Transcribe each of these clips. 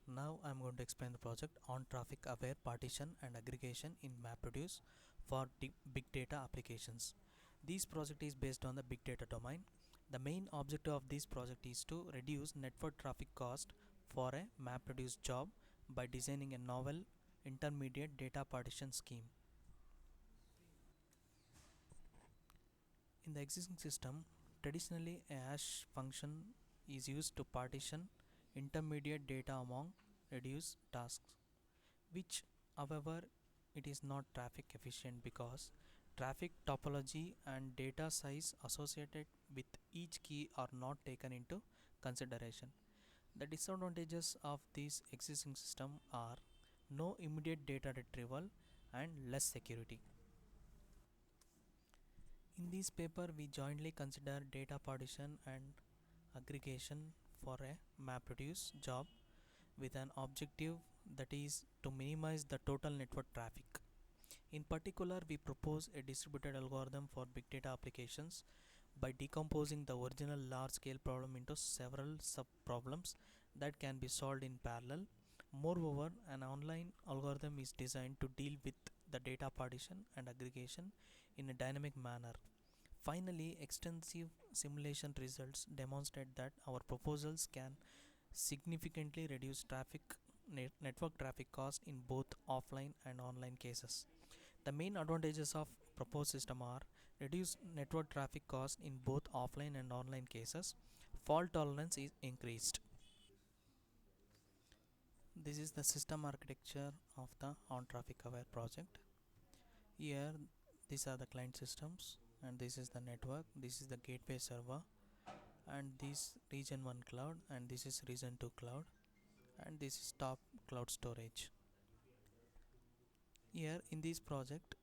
Now I'm going to explain the project on traffic aware partition and aggregation in MapReduce for big data applications. This project is based on the big data domain. The main objective of this project is to reduce network traffic cost for a MapReduce job by designing a novel intermediate data partition scheme. In the existing system, traditionally a hash function is used to partition intermediate data among reduced tasks, which however it is not traffic efficient because traffic topology and data size associated with each key are not taken into consideration. The disadvantages of this existing system are no immediate data retrieval and less security. In this paper, we jointly consider data partition and aggregation for a MapReduce job with an objective that is to minimize the total network traffic. In particular, we propose a distributed algorithm for big data applications by decomposing the original large scale problem into several sub problems that can be solved in parallel. Moreover, an online algorithm is designed to deal with the data partition and aggregation in a dynamic manner. Finally, extensive simulation results demonstrate that our proposals can significantly reduce network traffic cost in both offline and online cases. The main advantages of proposed system are reduced network traffic cost in both offline and online cases. Fault tolerance is increased. This is the system architecture of the on traffic aware project. Here these are the client systems and this is the network, this is the gateway server, and this region 1 cloud, and this is region 2 cloud, and this is top cloud storage. Here in this project,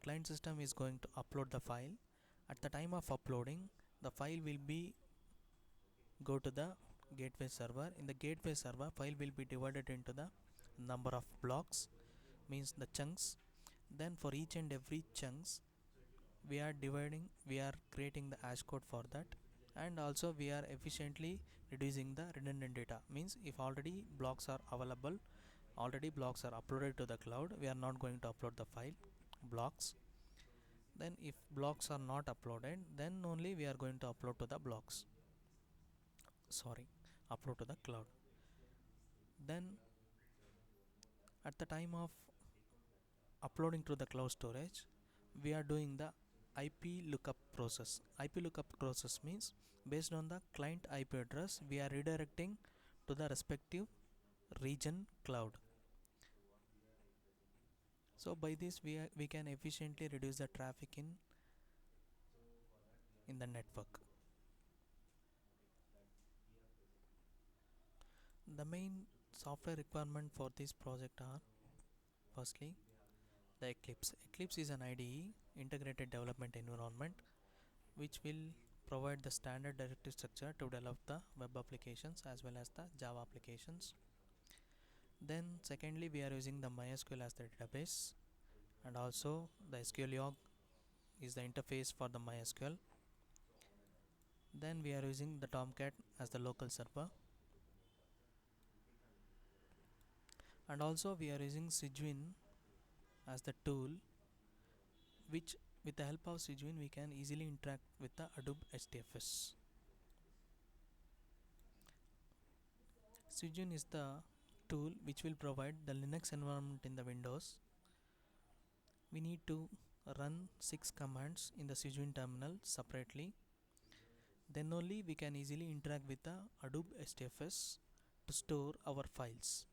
client system is going to upload the file. At the time of uploading, the file will be go to the gateway server. In the gateway server, file will be divided into the number of blocks, means the chunks. Then for each and every chunks, we are creating the hash code for that, and also we are efficiently reducing the redundant data, means if already blocks are available, already blocks are uploaded to the cloud, we are not going to upload the file blocks. Then if blocks are not uploaded, then only we are going to upload to the blocks, sorry, upload to the cloud. Then at the time of uploading to the cloud storage, we are doing the IP lookup process. IP lookup process means based on the client IP address, we are redirecting to the respective region cloud. So by this we can efficiently reduce the traffic in the network. The main software requirement for this project are firstly the Eclipse. Eclipse is an IDE, integrated development environment, which will provide the standard directory structure to develop the web applications as well as the Java applications. Then secondly, we are using the MySQL as the database, and also the SQLog is the interface for the MySQL. Then we are using the Tomcat as the local server, and also we are using Cygwin as the tool, which with the help of Cygwin we can easily interact with the Adobe HDFS. Cygwin is the tool which will provide the Linux environment in the Windows. We need to run 6 commands in the Cygwin terminal separately. Then only we can easily interact with the Adobe HDFS to store our files.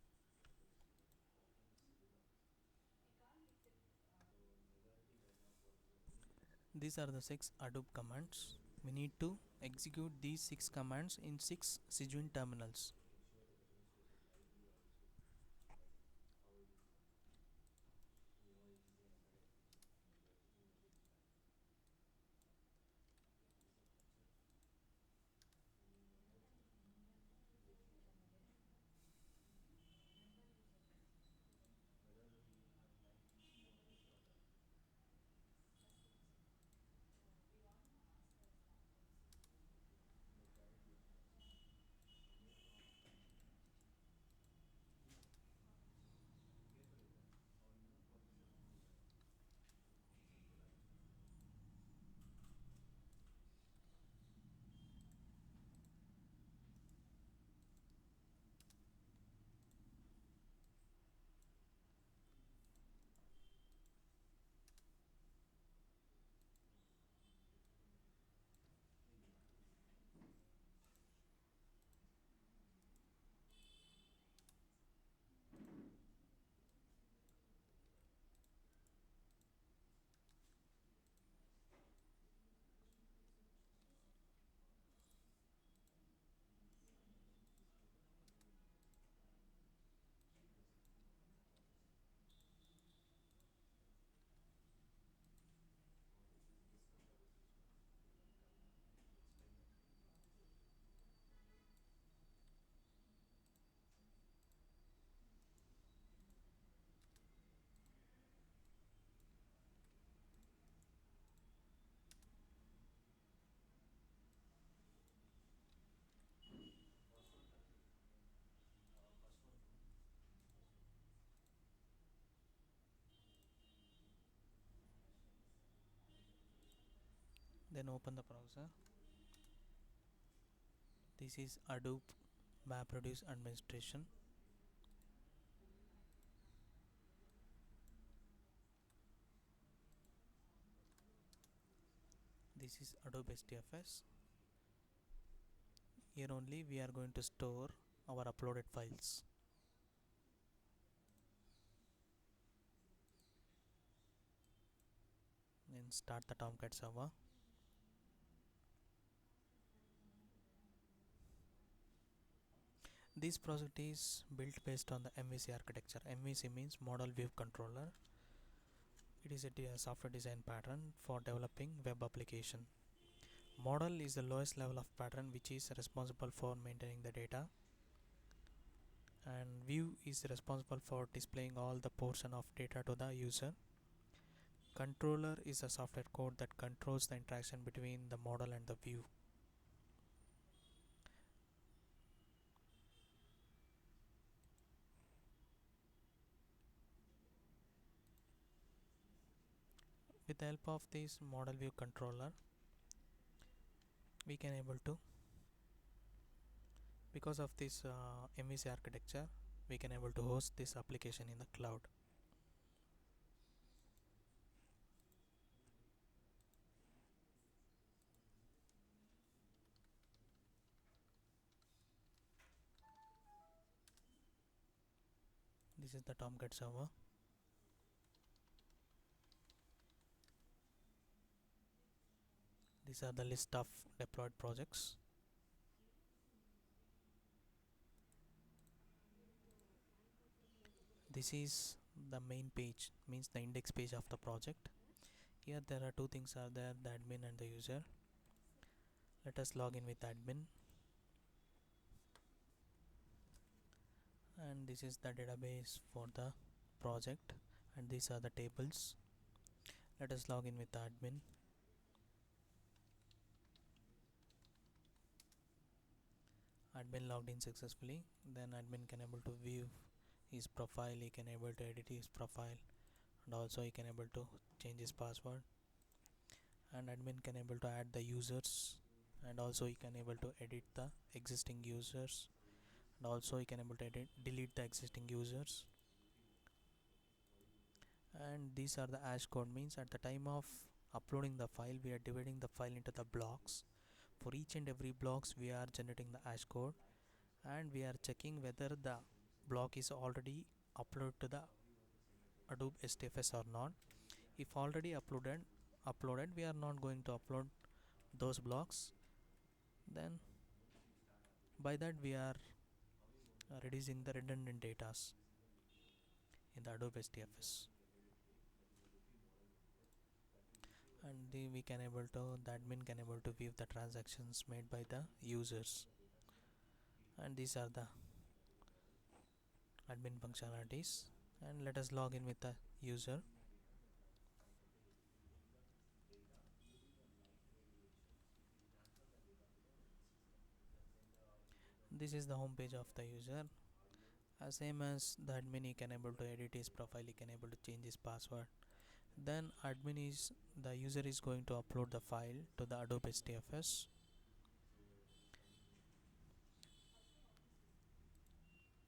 These are the 6 Adobe commands. We need to execute these 6 commands in 6 Cygwin terminals. Then open the browser. This is Adobe MapReduce administration. This is Adobe STFS. Here only we are going to store our uploaded files. Then start the Tomcat server. This project is built based on the MVC architecture. MVC means Model View Controller. It is a software design pattern for developing web application. Model is the lowest level of pattern which is responsible for maintaining the data, and view is responsible for displaying all the portion of data to the user. Controller is a software code that controls the interaction between the model and the view. With the help of this model view controller, we can able to, because of this MVC architecture, we can able to host this application in the cloud. This is the Tomcat server. These are the list of deployed projects. This is the main page, means the index page of the project. Here there are two things are there, the admin and the user. Let us log in with admin. And this is the database for the project, and these are the tables. Let us log in with the admin. Admin logged in successfully. Then admin can able to view his profile, he can able to edit his profile, and also he can able to change his password, and admin can able to add the users, and also he can able to edit the existing users, and also he can able to delete the existing users. And these are the hash code, means at the time of uploading the file we are dividing the file into the blocks. For each and every blocks we are generating the hash code, and we are checking whether the block is already uploaded to the Adobe STFS or not. If already uploaded, we are not going to upload those blocks. Then by that we are reducing the redundant data in the Adobe STFS. And we can able to, the admin can able to view the transactions made by the users. And these are the admin functionalities. And let us log in with the user. This is the home page of the user. Same as the admin, he can able to edit his profile, he can able to change his password. Then admin is, the user is going to upload the file to the Adobe STFS.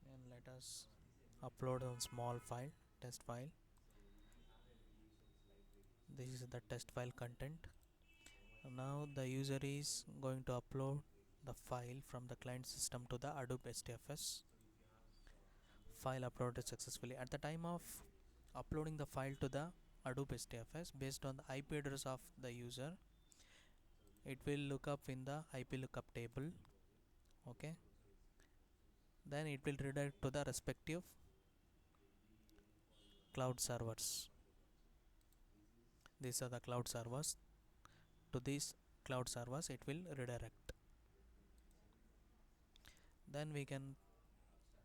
And let us upload a small file, test file. This is the test file content. Now the user is going to upload the file from the client system to the Adobe STFS. File uploaded successfully. At the time of uploading the file to the Adobe STFS, based on the IP address of the user, it will look up in the IP lookup table. Okay, then it will redirect to the respective cloud servers. These are the cloud servers. To these cloud servers it will redirect. Then we can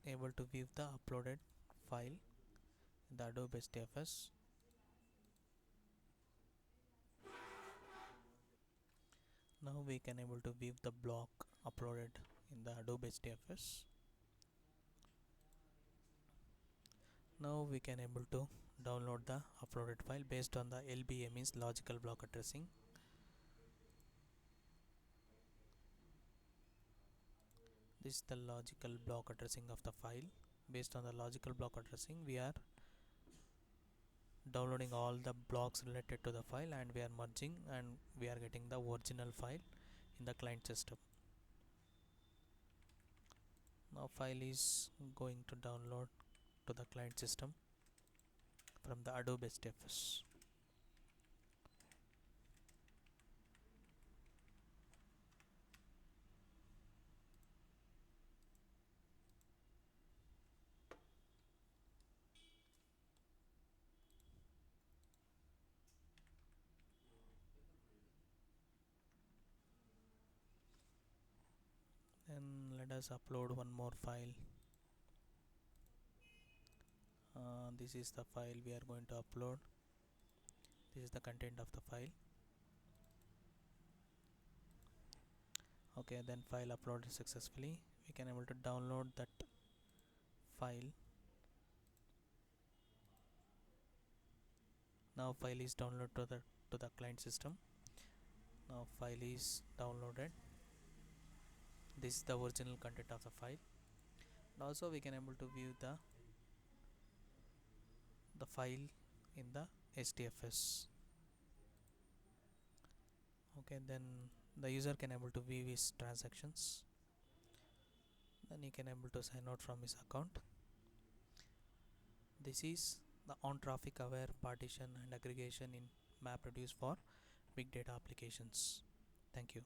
able to view the uploaded file in the Adobe STFS. Now we can able to view the block uploaded in the Adobe STFS. Now we can able to download the uploaded file based on the LBA, means logical block addressing. This is the logical block addressing of the file. Based on the logical block addressing, we are downloading all the blocks related to the file, and we are merging, and we are getting the original file in the client system. Now file is going to download to the client system from the Adobe STFS. Then let us upload one more file. This is the file we are going to upload. This is the content of the file. Okay, then file uploaded successfully. We can able to download that file. Now file is downloaded to the client system. Now file is downloaded. This is the original content of the file. And also we can able to view the file in the STFS. Okay, then the user can able to view his transactions. Then he can able to sign out from his account. This is the on traffic aware partition and aggregation in MapReduce for big data applications. Thank you.